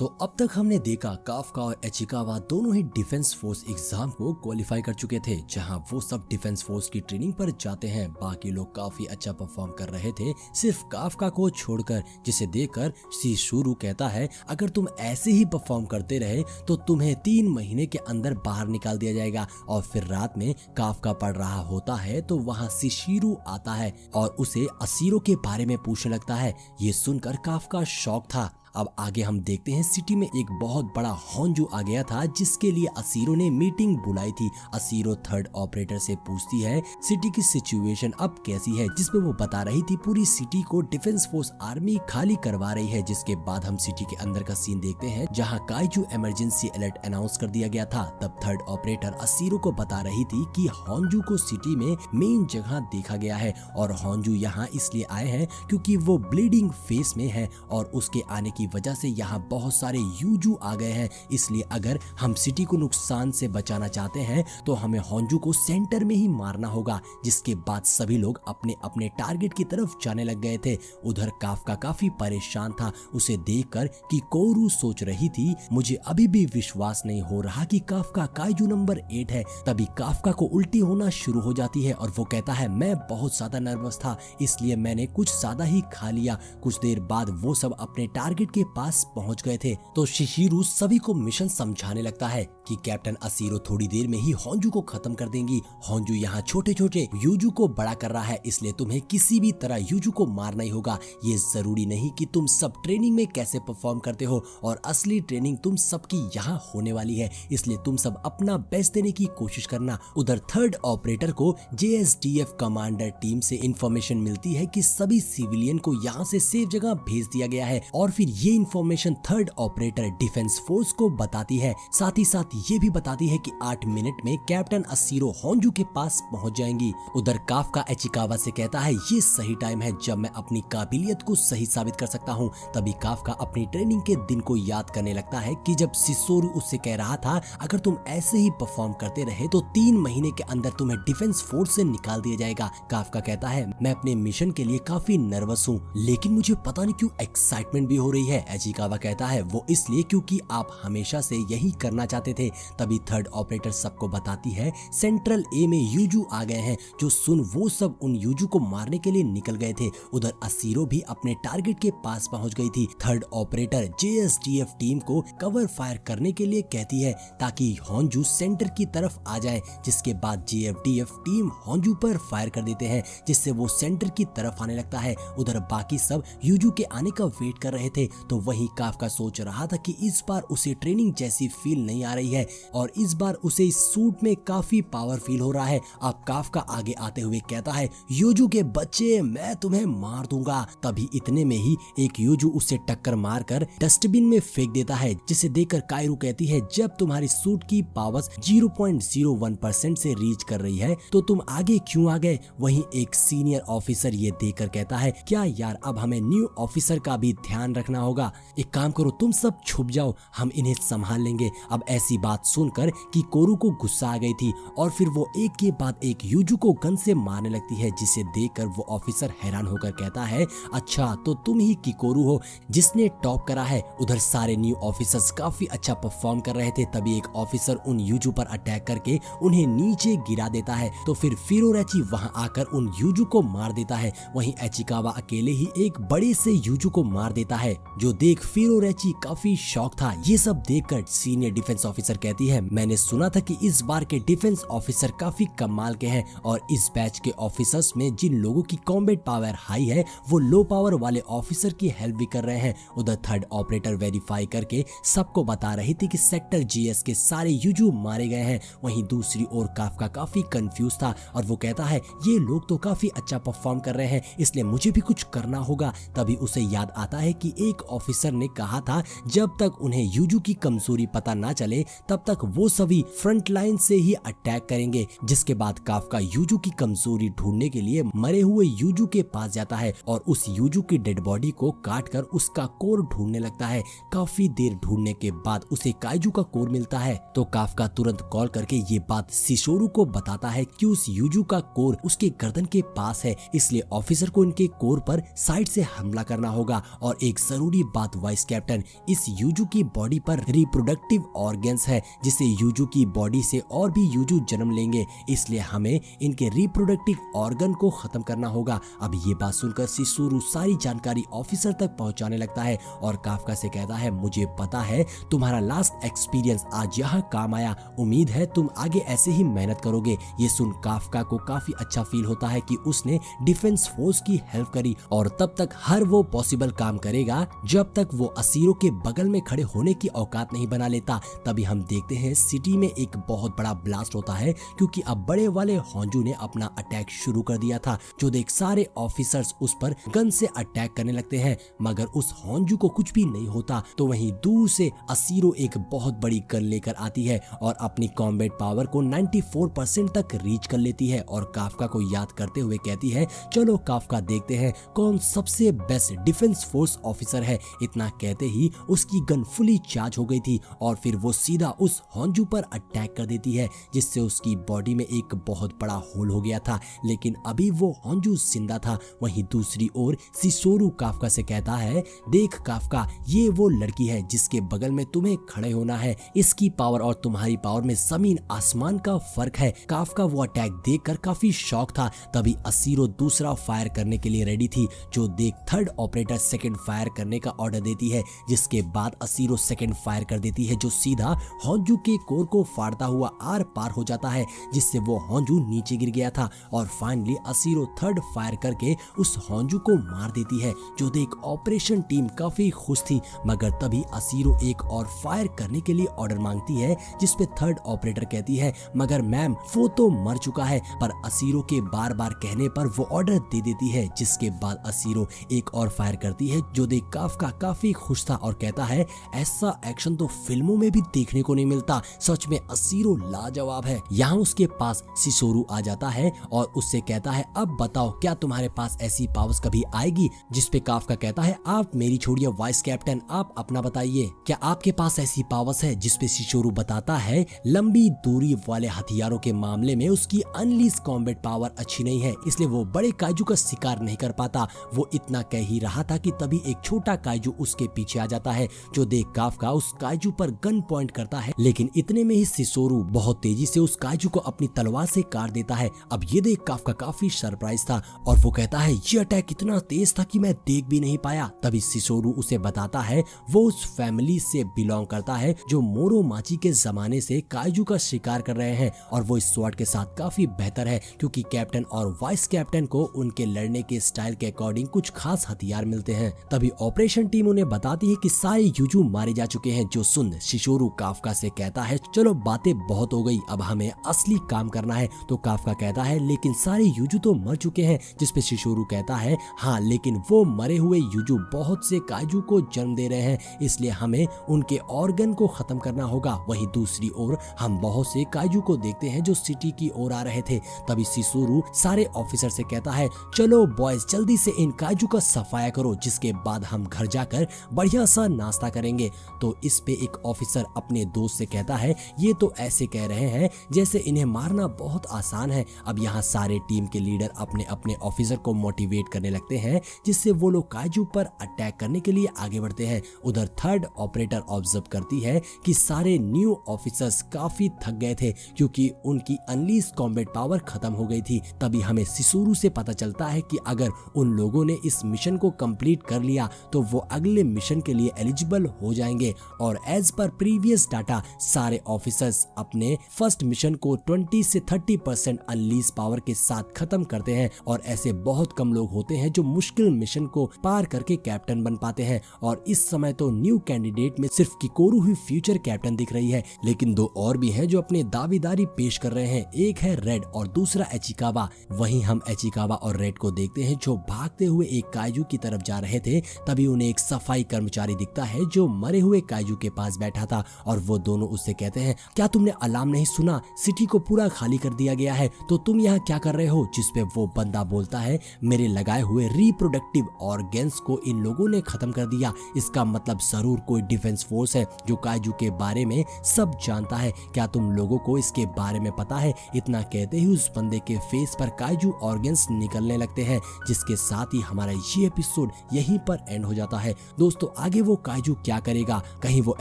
तो अब तक हमने देखा काफका और एचिकावा दोनों ही डिफेंस फोर्स एग्जाम को क्वालिफाई कर चुके थे, जहां वो सब डिफेंस फोर्स की ट्रेनिंग पर जाते हैं। बाकी लोग काफी अच्छा परफॉर्म कर रहे थे, सिर्फ काफका को छोड़कर, जिसे देखकर शिशुरु कहता है अगर तुम ऐसे ही परफॉर्म करते रहे तो तुम्हें 3 महीने के अंदर बाहर निकाल दिया जाएगा। और फिर रात में काफका पढ़ रहा होता है तो वहाँ शिशिरु आता है और उसे असीरो के बारे में पूछने लगता है। ये सुनकर काफका शॉक था। अब आगे हम देखते हैं सिटी में एक बहुत बड़ा होंजू आ गया था, जिसके लिए असीरो ने मीटिंग बुलाई थी। असीरो थर्ड ऑपरेटर से पूछती है सिटी की सिचुएशन अब कैसी है, जिसपे वो बता रही थी पूरी सिटी को डिफेंस फोर्स आर्मी खाली करवा रही है। जिसके बाद हम सिटी के अंदर का सीन देखते हैं जहां काइजू इमरजेंसी अलर्ट अनाउंस कर दिया गया था। तब थर्ड ऑपरेटर असीरो को बता रही थी कि होंजू को सिटी में मेन जगह देखा गया है और होंजू यहाँ इसलिए आए हैं क्योंकि वो ब्लीडिंग फेस में है और उसके आने की वजह से यहाँ बहुत सारे यूजू आ गए हैं। इसलिए अगर हम सिटी को नुकसान से बचाना चाहते हैं तो हमें होंजू को सेंटर में ही मारना होगा। जिसके बाद सभी लोग अपने अपने टारगेट की तरफ जाने लग गए थे। उधर काफका काफी परेशान था उसे देखकर कि कोरू सोच रही थी मुझे अभी भी विश्वास नहीं हो रहा कि काफका काइजू नंबर 8 है। तभी काफका को उल्टी होना शुरू हो जाती है और वो कहता है मैं बहुत ज्यादा नर्वस था इसलिए मैंने कुछ ज्यादा ही खा लिया। कुछ देर बाद वो सब अपने टारगेट के पास पहुंच गए थे तो शिशिरु सभी को मिशन समझाने लगता है कि कैप्टन असीरो थोड़ी देर में ही होंजू को खत्म कर देंगी। होंजू यहाँ छोटे छोटे यूजू को बड़ा कर रहा है, इसलिए तुम्हें किसी भी तरह यूजू को मारना ही होगा। ये जरूरी नहीं कि तुम सब ट्रेनिंग में कैसे परफॉर्म करते हो और असली ट्रेनिंग तुम सबकी यहाँ होने वाली है, इसलिए तुम सब अपना बेस्ट देने की कोशिश करना। उधर थर्ड ऑपरेटर को JSDF कमांडर टीम से इंफॉर्मेशन मिलती है कि सभी सिविलियन को यहाँ से सेफ जगह भेज दिया गया है और फिर ये information third operator defence force को बताती है। साथ ही साथ ये भी बताती है कि 8 मिनट में कैप्टन असीरो होंजू के पास पहुंच जाएंगी। उधर काफका एचिकावा से कहता है ये सही टाइम है जब मैं अपनी काबिलियत को सही साबित कर सकता हूँ। तभी काफका अपनी ट्रेनिंग के दिन को याद करने लगता है कि जब शिशोरु उससे कह रहा था अगर तुम ऐसे ही परफॉर्म करते रहे तो 3 महीने के अंदर तुम्हें डिफेंस फोर्स से निकाल दिया जाएगा। काफका कहता है मैं अपने मिशन के लिए काफी नर्वस हूँ लेकिन मुझे पता नहीं क्यों एक्साइटमेंट भी हो रही है। एचिकावा कहता है वो इसलिए क्योंकि आप हमेशा से यही करना चाहते थे। तभी थर्ड ऑपरेटर सबको बताती है सेंट्रल ए में यूजू आ गए हैं। जो सुन वो सब उन यूजू को मारने के लिए निकल गए थे। उधर असीरो भी अपने टारगेट के पास पहुंच गई थी। थर्ड ऑपरेटर JSDF टीम को कवर फायर करने के लिए कहती है ताकि होंजू सेंटर की तरफ आ जाए। जिसके बाद JSDF टीम होंजू पर फायर कर देते हैं जिससे वो सेंटर की तरफ आने लगता है। उधर बाकी सब यूजू के आने का वेट कर रहे थे तो वही काफका सोच रहा था कि इस बार उसे ट्रेनिंग जैसी फील नहीं आ रही है और इस बार उसे इस सूट में काफी पावर फील हो रहा है। अब काफका आगे आते हुए कहता है यूजू के बच्चे मैं तुम्हें मार दूंगा। तभी इतने में ही एक यूजू उससे टक्कर मारकर डस्टबिन में फेंक देता है, जिसे देखकर कायरू कहती है जब तुम्हारी सूट की पावर 0.01% से रीच कर रही है तो तुम आगे क्यों आ गए। वहीं एक सीनियर ऑफिसर ये देखकर कहता है क्या यार अब हमें न्यू ऑफिसर का भी ध्यान रखना होगा, एक काम करो तुम सब छुप जाओ हम इन्हें संभाल लेंगे। अब ऐसी बात सुनकर कि कोरू को गुस्सा आ गई थी और फिर वो एक के बाद एक यूजू को गन से मारने लगती है, जिसे देखकर वो ऑफिसर हैरान होकर कहता है अच्छा तो तुम ही किकोरू हो जिसने टॉप करा है। उधर सारे न्यू ऑफिसर्स काफी अच्छा परफॉर्म कर रहे थे। तभी एक ऑफिसर उन यूजू पर अटैक करके उन्हें नीचे गिरा देता है तो फिर फिरोरेची वहां आकर उन यूजू को मार देता है। वहीं एचिकावा अकेले ही एक बड़े से यूजू को मार देता है जो देख फिरोरेची काफी शॉक था। ये सब देखकर सीनियर डिफेंस ऑफिसर कहती है मैंने सुना था कि इस बार के डिफेंस ऑफिसर काफी कमाल के हैं और इस बैच के ऑफिसर्स में जिन लोगों की कॉम्बैट पावर हाई है वो लो पावर वाले ऑफिसर की हेल्प भी कर रहे हैं। उधर थर्ड ऑपरेटर वेरीफाई करके सबको बता रही थी कि सेक्टर GS के सारे यूजू मारे गए हैं। वहीं दूसरी ओर काफका काफी कंफ्यूज था और वो कहता है ये लोग तो काफी अच्छा परफॉर्म कर रहे हैं इसलिए मुझे भी कुछ करना होगा। तभी उसे याद आता है कि एक ऑफिसर ने कहा था जब तक उन्हें यूजू की कमजोरी पता ना चले तब तक वो सभी फ्रंट लाइन से ही अटैक करेंगे। जिसके बाद काफका यूजू की कमजोरी ढूंढने के लिए मरे हुए यूजू के पास जाता है और उस यूजू की डेड बॉडी को काटकर उसका कोर ढूंढने लगता है। काफी देर ढूंढने के बाद उसे काइजू का कोर मिलता है तो काफका तुरंत कॉल करके ये बात शिशोरु को बताता है कि उस यूजू का कोर उसके गर्दन के पास है, इसलिए ऑफिसर को इनके कोर पर साइड से हमला करना होगा और एक जरूरी जरूरी बात वाइस कैप्टन, इस यूजू की बॉडी पर रिप्रोडक्टिव ऑर्गन्स है, जिससे यूजू की बॉडी से और भी यूजू जन्म लेंगे, इसलिए हमें इनके रिप्रोडक्टिव ऑर्गन को खत्म करना होगा। अब ये बात सुनकर सिसोरू सारी जानकारी ऑफिसर तक पहुंचाने लगता है और काफका से कहता है, मुझे पता है तुम्हारा लास्ट एक्सपीरियंस आज यहाँ काम आया, उम्मीद है तुम आगे ऐसे ही मेहनत करोगे। ये सुन काफका को काफी अच्छा फील होता है कि उसने डिफेंस फोर्स की हेल्प करी और तब तक हर वो पॉसिबल काम करेगा जब तक वो असीरों के बगल में खड़े होने की औकात नहीं बना लेता। तभी हम देखते हैं सिटी में एक बहुत बड़ा ब्लास्ट होता है, क्योंकि अब बड़े वाले होंजू ने अपना अटैक शुरू कर दिया था। जो देख सारे ऑफिसर्स उस पर गन से अटैक करने लगते हैं, मगर उस होंजू को कुछ भी नहीं होता। तो वहीं दूर से असीरो एक बहुत बड़ी गन लेकर आती है और अपनी कॉम्बैट पावर को 94% तक रीच कर लेती है और काफका को याद करते हुए कहती है, चलो काफका देखते हैं कौन सबसे बेस्ट डिफेंस फोर्स ऑफिसर है। इतना कहते ही उसकी गन फुली चार्ज हो गई थी और फिर वो सीधा उस होंजू पर अटैक कर देती है, जिससे उसकी बॉडी में एक बहुत बड़ा होल हो गया था, लेकिन अभी वो होंजू जिंदा था। वहीं दूसरी ओर सिसोरू काफका से कहता है, देख काफका, ये वो लड़की है जिसके बगल में तुम्हें खड़े होना है। इसकी पावर और तुम्हारी पावर में जमीन आसमान का फर्क है। काफका वो अटैक देखकर काफी शॉक था। तभी असीरो दूसरा फायर करने के लिए रेडी थी। जो देख थर्ड ऑपरेटर सेकंड फायर करने का ऑर्डर देती है, जिसके बाद असीरो सेकंड फायर कर देती है, जो सीधा होंजू के कोर को फाड़ता हुआ आर पार हो जाता है, जिससे वो होंजू नीचे गिर गया था। और फाइनली असीरो थर्ड फायर करके उस होंजू को मार देती है। जो देख ऑपरेशन टीम काफी खुश थी, मगर तभी असीरो एक और फायर करने के लिए ऑर्डर मांगती है, जिसपे थर्ड ऑपरेटर कहती है, मगर मैम वो तो मर चुका है। पर असीरो के बार बार कहने पर वो ऑर्डर दे देती है, जिसके बाद असीरो एक और फायर करती है। जो देख काफका काफी खुश था और कहता है, ऐसा एक्शन तो फिल्मों में भी देखने को नहीं मिलता, सच में असीरो लाजवाब है। यहाँ उसके पास सिसोरू आ जाता है और उससे कहता है, अब बताओ क्या तुम्हारे पास ऐसी पावर्स कभी आएगी। जिसपे काफका कहता है, आप मेरी छोड़िए वाइस कैप्टन, आप अपना बताइए, क्या आपके पास ऐसी पावर्स है। जिसपे सिसोरू बताता है, लंबी दूरी वाले हथियारों के मामले में उसकी अनलीज कॉम्बैट पावर अच्छी नहीं है, इसलिए वो बड़े काइजू का शिकार नहीं कर पाता। वो इतना कह ही रहा था कि तभी एक छोटा काइजू उसके पीछे आ जाता है। जो देख काफका उस काइजू पर गन पॉइंट करता है, लेकिन इतने में ही सिसोरू बहुत तेजी से उस काइजू को अपनी तलवार से काट देता है। अब ये देख काफका काफी सरप्राइज था और वो कहता है, ये अटैक इतना तेज था कि मैं देख भी नहीं पाया। तभी सिसोरू उसे बताता है, वो उस फैमिली से बिलोंग करता है जो मोरोमाची के जमाने से काइजू का शिकार कर रहे हैं, और वो इस स्वॉर्ड के साथ काफी बेहतर है, क्योंकि कैप्टन और वाइस कैप्टन को उनके लड़ने के स्टाइल के अकॉर्डिंग कुछ खास हथियार मिलते हैं। तभी ऑपरेशन टीम उन्हें बताती है कि सारे यूजू मारे जा चुके हैं। जो सुन सिसोरू काफका से कहता है, चलो बातें बहुत हो गई, अब हमें असली काम करना है। तो काफका कहता है, लेकिन सारे यूजू तो मर चुके हैं। जिसपे सिसोरू कहता है, हाँ लेकिन वो मरे हुए यूजू बहुत से काइजू को जन्म दे रहे हैं, इसलिए हमें उनके ऑर्गन को खत्म करना होगा। वहीं दूसरी ओर हम बहुत से काइजू को देखते हैं जो सिटी की ओर आ रहे थे। तभी सिसोरू सारे ऑफिसर से कहता है, चलो बॉयज जल्दी से इन काइजू का सफाया करो, जिसके बाद हम घर जाकर बढ़िया सा नाश्ता करेंगे। तो इस पे एक ऑफिसर अपने दोस्त से कहता है, ये तो ऐसे कह रहे हैं जैसे इन्हें मारना बहुत आसान है। अब यहाँ सारे टीम के लीडर अपने अपने ऑफिसर को मोटिवेट करने लगते हैं, जिससे वो लोग काइजू पर अटैक करने के लिए आगे बढ़ते हैं। उधर थर्ड ऑपरेटर ऑब्जर्व करती है कि सारे न्यू ऑफिसर्स काफी थक गए थे, क्योंकि उनकी अनलीज कॉम्बैट पावर खत्म हो गई थी। तभी हमें सिसोरू से पता चलता है कि अगर उन लोगों ने इस मिशन को कंप्लीट कर लिया तो वो अगले मिशन के लिए एलिजिबल हो जाएंगे। और एज पर प्रीवियस डाटा सारे ऑफिसर्स अपने फर्स्ट मिशन को 20 से 30% अनलीज पावर के साथ खत्म करते हैं, और ऐसे बहुत कम लोग होते हैं जो मुश्किल मिशन को पार करके कैप्टन बन पाते हैं। और इस समय तो न्यू कैंडिडेट में सिर्फ किकोरू ही फ्यूचर कैप्टन दिख रही है, लेकिन दो और भी हैं जो अपने दावेदारी पेश कर रहे हैं। एक है रेड और दूसरा एचिकावा। वहीं हम एचिकावा और रेड को देखते हैं जो भागते हुए एक काइजू की तरफ जा रहे थे। तभी उन्हें एक सफाई कर्मचारी दिखता है जो मरे हुए काइजू के पास बैठा था, और वो दोनों उससे कहते हैं, क्या तुमने अलार्म नहीं सुना, सिटी को पूरा खाली कर दिया गया है, तो तुम यहाँ क्या कर रहे हो। जिसपे वो बंदा बोलता है, मेरे लगाए हुए रिप्रोडक्टिव ऑर्गन्स को इन लोगों ने खत्म कर दिया, इसका मतलब जरूर कोई डिफेंस फोर्स है जो काइजू के बारे में सब जानता है, क्या तुम लोगों को इसके बारे में पता है। इतना कहते ही उस बंदे के फेस पर काइजू ऑर्गन्स निकलने लगते हैं, जिसके साथ ही हमारा ये एपिसोड यहीं पर एंड हो जाता है। जाता है। दोस्तों आगे वो काइजू क्या करेगा, कहीं वो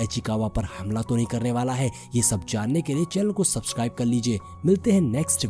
इचिकावा पर हमला तो नहीं करने वाला है? ये सब जानने के लिए चैनल को सब्सक्राइब कर लीजिए। मिलते हैं नेक्स्ट